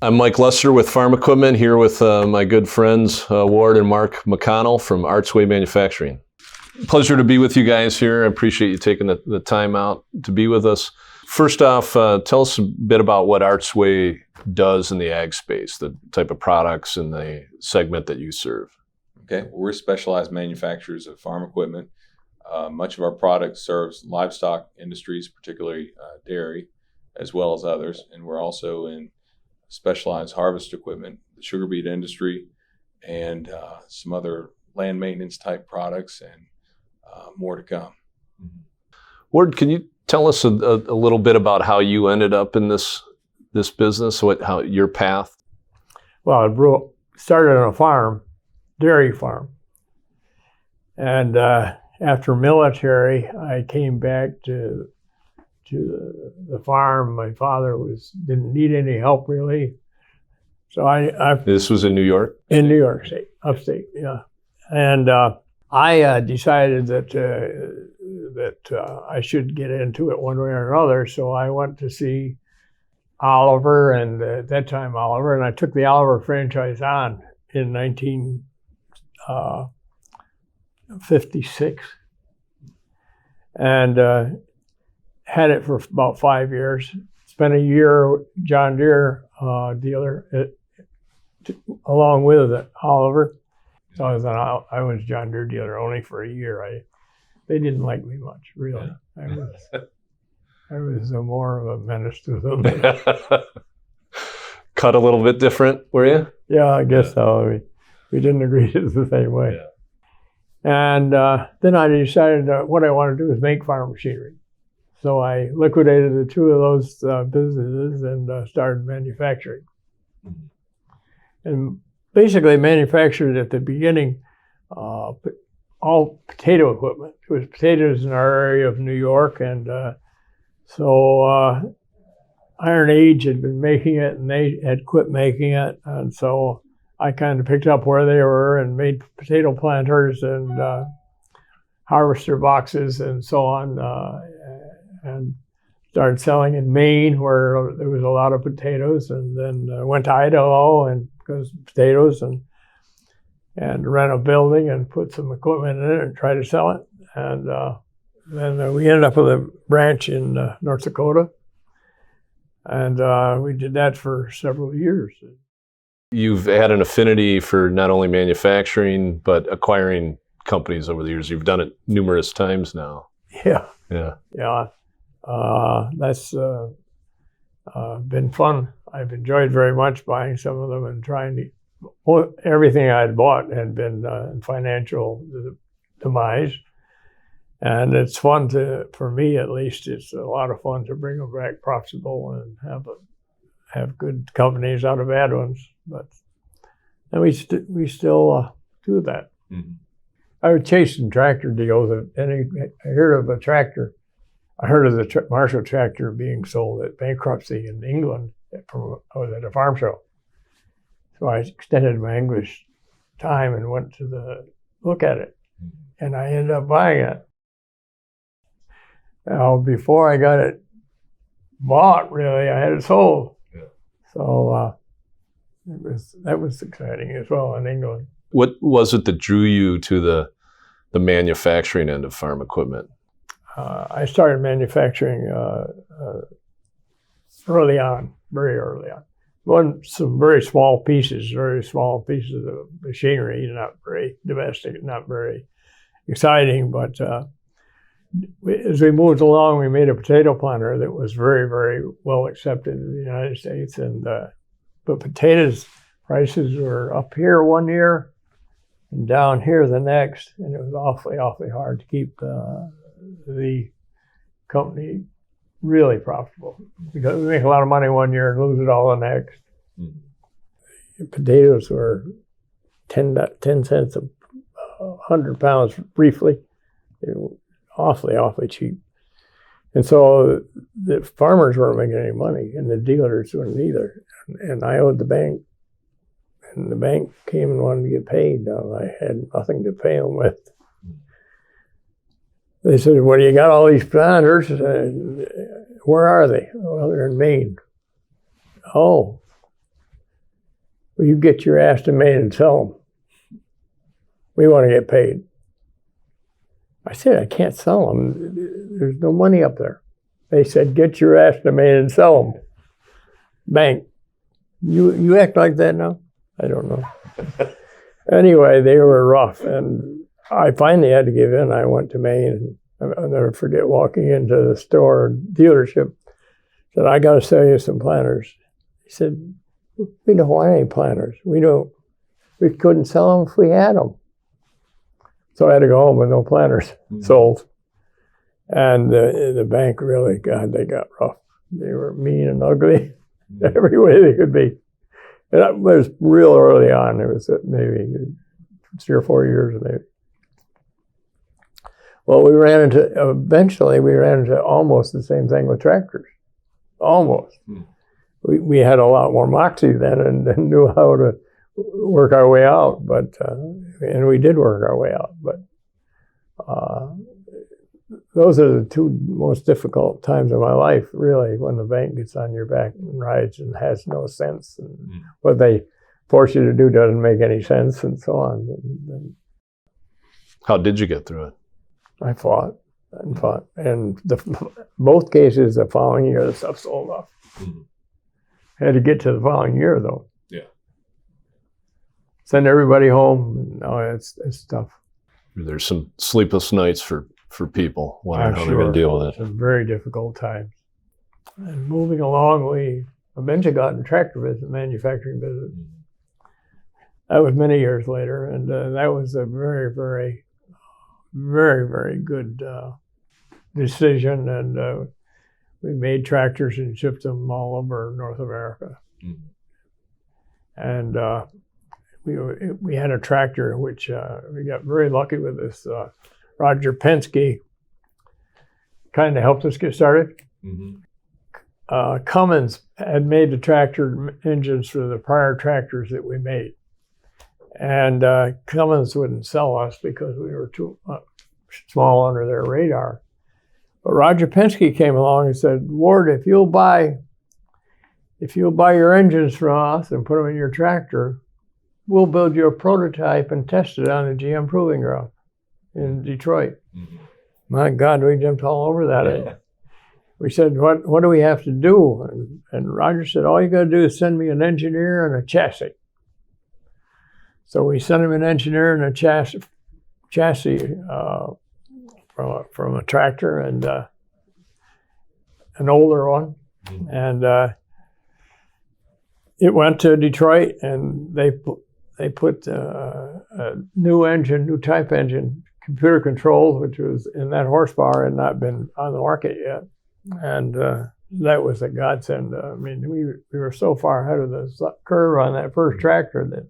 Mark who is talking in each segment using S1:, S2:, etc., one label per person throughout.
S1: I'm Mike Lester with Farm Equipment, here with my good friends Ward and Marc McConnell from Artsway Manufacturing. Pleasure to be with you guys here. I appreciate you taking the time out to be with us. First off, tell us a bit about what Artsway does in the ag space, the type of products and the segment that you serve.
S2: Okay, well, we're specialized manufacturers of farm equipment. Much of our product serves livestock industries, particularly dairy, as well as others. And we're also in specialized harvest equipment, the sugar beet industry, and some other land maintenance type products, and more to come.
S1: Ward, can you tell us a little bit about how you ended up in this business, how your path?
S3: Well, I started on a farm, dairy farm. And after military, I came back to the farm. My father didn't need any help really. So
S1: This was in New York?
S3: In New York State, upstate, yeah. And I decided that I should get into it one way or another. So I went to see Oliver, and at that time Oliver, and I took the Oliver franchise on in 1956, and had it for about 5 years. Spent a year John Deere dealer along with Oliver. So I was John Deere dealer only for a year. They didn't like me much, really. I was more of a menace to them.
S1: Cut a little bit different, were you?
S3: Yeah, I guess so. We didn't agree the same way.
S1: Yeah.
S3: And then I decided what I wanted to do is make farm machinery. So I liquidated the two of those businesses and started manufacturing. And basically manufactured at the beginning all potato equipment. It was potatoes in our area of New York, and so Iron Age had been making it, and they had quit making it, and so I kind of picked up where they were and made potato planters and harvester boxes and so on, and started selling in Maine, where there was a lot of potatoes, and then went to Idaho and because potatoes, and rent a building and put some equipment in it and try to sell it. And then we ended up with a branch in North Dakota, and we did that for several years.
S1: You've had an affinity for not only manufacturing, but acquiring companies over the years. You've done it numerous times now.
S3: Yeah.
S1: Yeah.
S3: That's been fun. I've enjoyed very much buying some of them and trying to. Well, everything I'd bought had been in financial demise, and it's fun for me at least. It's a lot of fun to bring them back profitable and have good companies out of bad ones. And we still do that. Mm-hmm. I was chasing tractor deals, and I heard of a tractor. I heard of the Marshall tractor being sold at bankruptcy in England. I was at a farm show. So I extended my English time and went to look at it, and I ended up buying it. Now, before I got it bought, really, I had it sold. Yeah. So that was exciting as well in England.
S1: What was it that drew you to the manufacturing end of farm equipment?
S3: I started manufacturing early on, very early on. Some very small pieces of machinery, not very domestic, not very exciting. But as we moved along, we made a potato planter that was very, very well accepted in the United States. And but potatoes prices were up here one year and down here the next, and it was awfully, awfully hard to keep the company really profitable, because we make a lot of money one year and lose it all the next. Mm-hmm. Potatoes were 10 cents a 100 pounds briefly. They were awfully, awfully cheap. And so the farmers weren't making any money, and the dealers weren't either. And I owed the bank, and the bank came and wanted to get paid. I had nothing to pay them with. They said, well, you got all these planters. Where are they? Well, they're in Maine. Oh, well, you get your ass to Maine and sell them. We want to get paid. I said, I can't sell them. There's no money up there. They said, get your ass to Maine and sell them. Bank. You act like that now? I don't know. Anyway, they were rough, and I finally had to give in. I went to Maine, and I'll never forget walking into the store dealership. Said, I got to sell you some planters. He said, we don't want any planters. We couldn't sell them if we had them. So I had to go home with no planters sold. And the bank really, God, they got rough. They were mean and ugly every way they could be. And that was real early on. It was maybe 3 or 4 years maybe. Well, eventually we ran into almost the same thing with tractors. Almost. We had a lot more moxie then and knew how to work our way out, but and we did work our way out. But those are the 2 most difficult times of my life, really, when the bank gets on your back and rides and has no sense, and what they force you to do doesn't make any sense, and so on. And
S1: How did you get through it?
S3: I fought and fought, and both cases the following year the stuff sold off. Had to get to the following year though.
S2: Yeah.
S3: Send everybody home. No, it's tough.
S1: There's some sleepless nights for people wondering how they're going to deal with it.
S3: It's a very difficult time. And moving along, we eventually got in tractor business, manufacturing business. That was many years later, and that was a very, very, very, very good decision. And we made tractors and shipped them all over North America. And we had a tractor which we got very lucky with this. Roger Penske kind of helped us get started. Cummins had made the tractor engines for the prior tractors that we made. And Cummins wouldn't sell us because we were too small under their radar. But Roger Penske came along and said, Ward, if you'll buy your engines from us and put them in your tractor, we'll build you a prototype and test it on the GM Proving Ground in Detroit. My God, we jumped all over that. We said, what do we have to do? And Roger said, all you got to do is send me an engineer and a chassis. So we sent him an engineer and a chassis from a tractor, and an older one. And it went to Detroit, and they put a new type engine, computer controlled, which was in that horsepower and not been on the market yet. And that was a godsend. I mean, we were so far ahead of the curve on that first tractor that.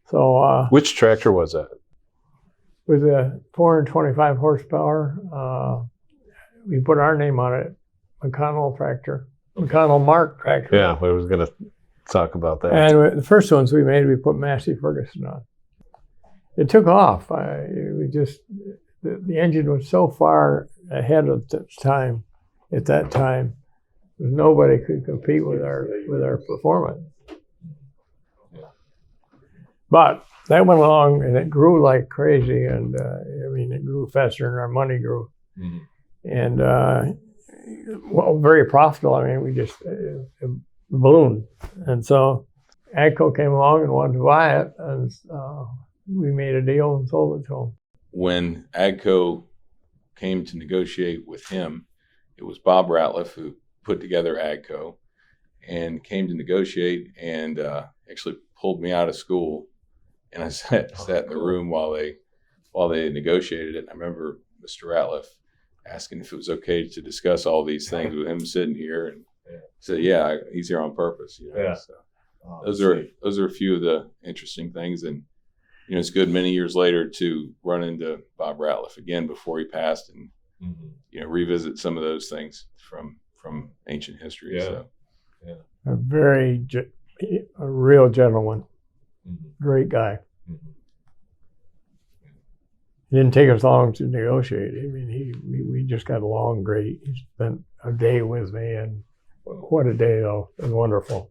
S3: So
S1: which tractor was that?
S3: With a 425 horsepower. We put our name on it, McConnell tractor, McConnell Marc tractor.
S1: Yeah, I was going to talk about that.
S3: And the first ones we made, we put Massey Ferguson on. It took off. The engine was so far ahead of its time at that time, nobody could compete with our performance. But that went along, and it grew like crazy, and it grew faster than our money grew. And very profitable. I mean, we just ballooned. And so AGCO came along and wanted to buy it, and we made a deal and sold it to them.
S2: When AGCO came to negotiate with him, it was Bob Ratliff who put together AGCO and came to negotiate, and actually pulled me out of school. And I sat in the room while they negotiated it. And I remember Mr. Ratliff asking if it was okay to discuss all these things with him sitting here, and said, "Yeah, he's here on purpose." So those are a few of the interesting things, and it's good many years later to run into Bob Ratliff again before he passed, and revisit some of those things from ancient history.
S3: A real gentleman. Great guy. It didn't take us long to negotiate. I mean, we just got along great. He spent a day with me, and what a day, though. It was wonderful.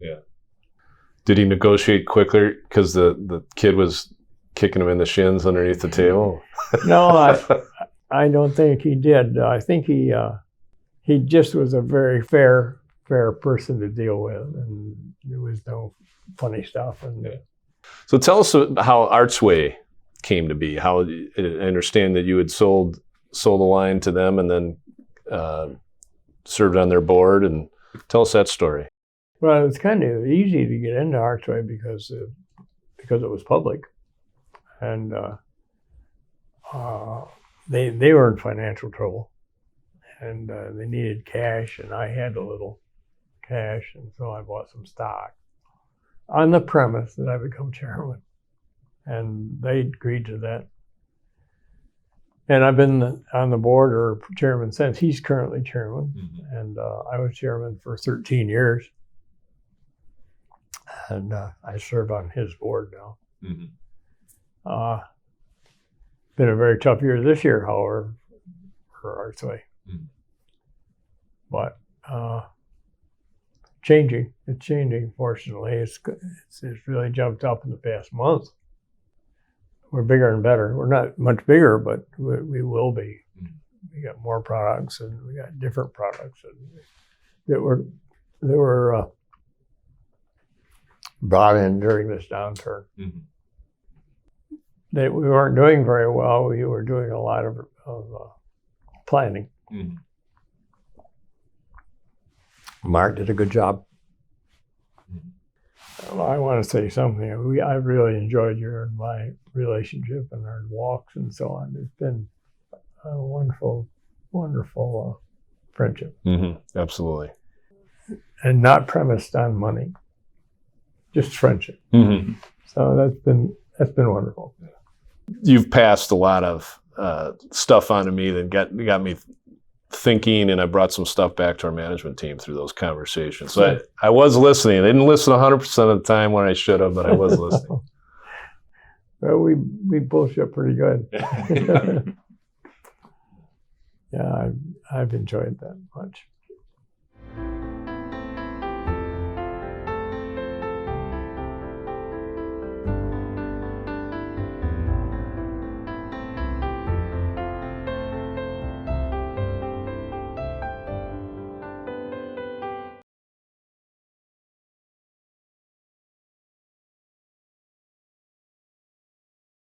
S1: Did he negotiate quicker because the kid was kicking him in the shins underneath the table?
S3: No, I don't think he did. I think he just was a very fair person to deal with, and there was no funny stuff. And
S1: So tell us how Artsway came to be. How I understand that you had sold the line to them and then served on their board, and tell us that story.
S3: Well, it's kind of easy to get into Artsway because it was public, and they were in financial trouble, and they needed cash, and I had a little cash, and so I bought some stock on the premise that I become chairman, and they agreed to that. And I've been on the board or chairman since. He's currently chairman, and I was chairman for 13 years. And I serve on his board now. Been a very tough year this year, however, for Artsway. But changing. It's changing, fortunately. It's really jumped up in the past month. We're bigger and better. We're not much bigger, but we will be. We got more products, and we got different products that were brought in during this downturn. That we weren't doing very well. We were doing a lot of planning. Mark did a good job. Well, I want to say something. I really enjoyed your and my relationship and our walks and so on. It's been a wonderful, wonderful friendship.
S1: Absolutely.
S3: And not premised on money, just friendship. So that's been wonderful.
S1: You've passed a lot of stuff on to me that got me thinking, and I brought some stuff back to our management team through those conversations. So I was listening. I didn't listen 100% of the time when I should have, but I was listening.
S3: Well, we bullshit pretty good. Yeah, I've enjoyed that much.